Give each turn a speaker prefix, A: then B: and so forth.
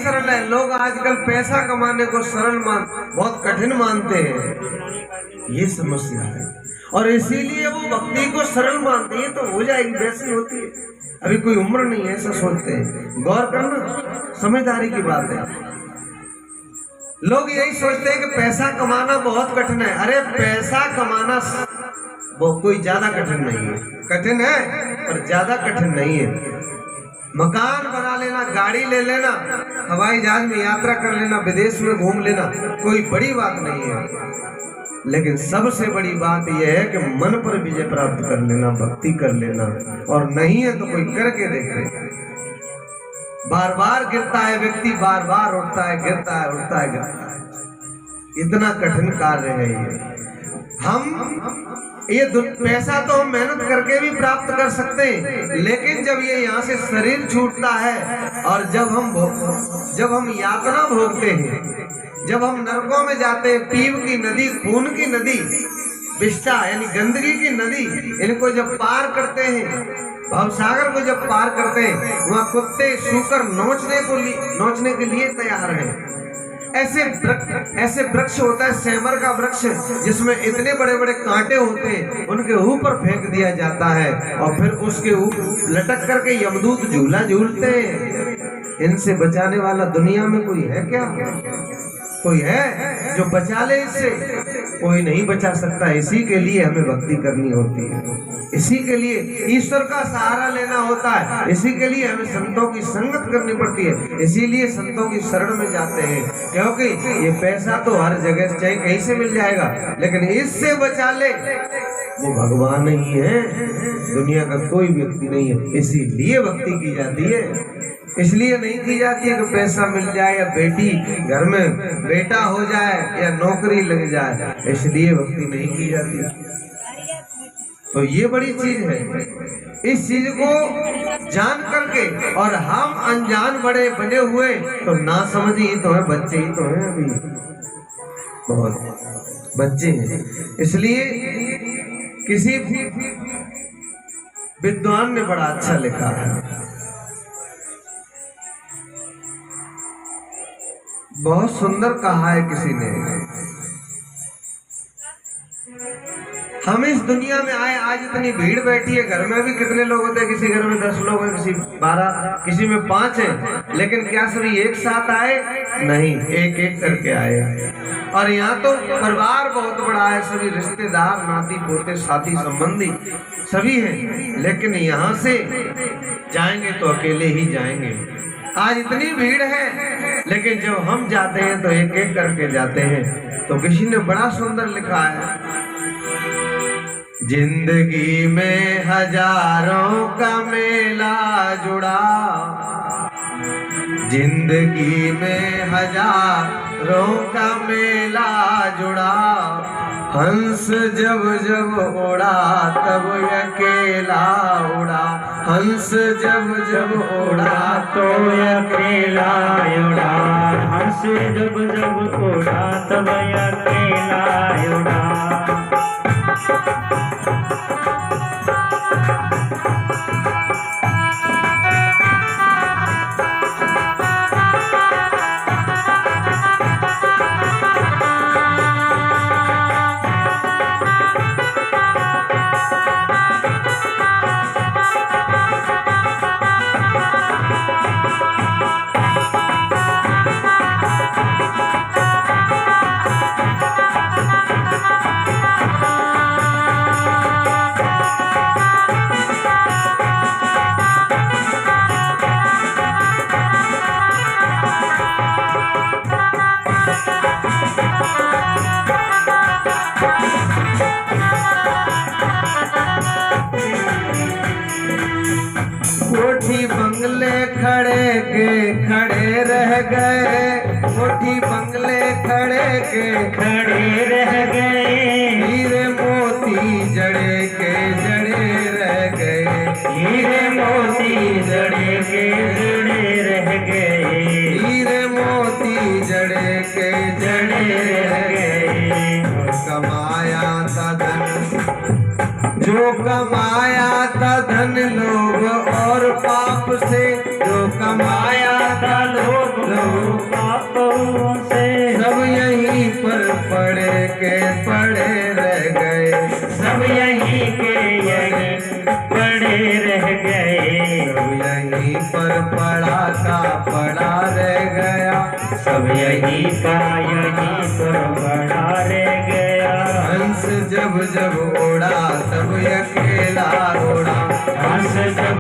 A: सरल है। लोग आजकल पैसा कमाने को बहुत कठिन मानते हैं, ये समस्या है। और इसीलिए वो भक्ति को सरल मानते हैं, तो हो जाएगी वैसी होती है, अभी कोई उम्र नहीं है, ऐसा सोचते हैं। गौर करना, समझदारी की बात है। लोग यही सोचते हैं कि पैसा कमाना बहुत कठिन है। अरे पैसा कमाना वो कोई ज्यादा कठिन नहीं है, कठिन है पर ज्यादा कठिन नहीं है। मकान बना लेना, गाड़ी ले लेना, हवाई जहाज में यात्रा कर लेना, विदेश में घूम लेना कोई बड़ी बात नहीं है। लेकिन सबसे बड़ी बात यह है कि मन पर विजय प्राप्त कर लेना, भक्ति कर लेना। और नहीं है तो कोई करके देखे। बार बार गिरता है व्यक्ति, बार बार उठता है, गिरता है, उठता है, गिरता है। इतना कठिन कार्य है ये। ये पैसा तो हम मेहनत करके भी प्राप्त कर सकते हैं, लेकिन जब ये यहाँ से शरीर छूटता है और जब हम यातना भोगते हैं, जब हम नरकों में जाते हैं, पीव की नदी, खून की नदी, विष्टा यानी गंदगी की नदी, इनको जब पार करते हैं, भवसागर को जब पार करते हैं, वहाँ कुत्ते सूकर नोचने के लिए तैयार हैं। ऐसे वृक्ष होता है, सेमर का वृक्ष, जिसमें इतने बड़े बड़े कांटे होते हैं, उनके ऊपर फेंक दिया जाता है और फिर उसके ऊपर लटक करके यमदूत झूला झूलते हैं। इनसे बचाने वाला दुनिया में कोई है क्या? कोई है जो बचा ले इससे? कोई नहीं बचा सकता। इसी के लिए हमें भक्ति करनी होती है, इसी के लिए ईश्वर का सहारा लेना होता है, इसी के लिए हमें संतों की संगत करनी पड़ती है, इसीलिए संतों की शरण में जाते हैं। क्योंकि ये पैसा तो हर जगह चाहे कहीं से मिल जाएगा, लेकिन इससे बचा ले वो भगवान ही है, दुनिया का कोई व्यक्ति नहीं है। इसीलिए भक्ति की जाती है, इसलिए नहीं की जाती है कि पैसा मिल जाए या बेटी घर में बेटा हो जाए या नौकरी लग जाए, इसलिए भक्ति नहीं की जाती। तो ये बड़ी चीज है। इस चीज को जान करके, और हम अनजान बड़े बने हुए तो ना समझी ही तो है, बच्चे ही तो हैं, अभी बहुत बच्चे हैं। इसलिए किसी विद्वान ने बड़ा अच्छा लिखा है, बहुत सुंदर कहा है किसी ने। हम इस दुनिया में आए, आज इतनी भीड़ बैठी है, घर में भी कितने लोग होते हैं, किसी घर में 10 लोग हैं, किसी 12, किसी में 5 हैं, लेकिन क्या सभी एक साथ आए? नहीं, एक एक करके आए। और यहाँ तो परिवार बहुत बड़ा है, सभी रिश्तेदार, नाती पोते, साथी संबंधी सभी हैं, लेकिन यहाँ से जाएंगे तो अकेले ही जाएंगे। आज इतनी भीड़ है, लेकिन जब हम जाते हैं तो एक एक करके जाते हैं। तो किसी ने बड़ा सुंदर लिखा है, जिंदगी में हजारों का मेला जुड़ा, जिंदगी में हजारों का मेला जुड़ा, हंस जब जब उड़ा तब अकेला उड़ा, हंस जब जब उड़ा तो अकेला उड़ा, हंस जब जब उड़ा तब अकेला उड़ा। कोठी बंगले खड़े के खड़े रह गए, कोठी बंगले खड़े के खड़े रह गए, हीरे मोती जड़े के जड़े रह गए, हीरे मोती जड़े के जड़े रह गए, हीरे मोती जड़े के जड़े रह गए। कमाया था धन, जो कमाया था धन लोभ और पाप से, जो कमाया था लोभ
B: प्रभु पापों से।
A: सब यहीं पर पड़े रह गए,
B: सब यहीं के यहीं पड़े रह गए।
A: सब यहीं पर पड़ा का पड़ा रह गया,
B: सब यहीं का यहीं पर पड़ा रह गया।
A: हंस जब जब उड़ा तब अकेला उड़ा,
B: हंस जब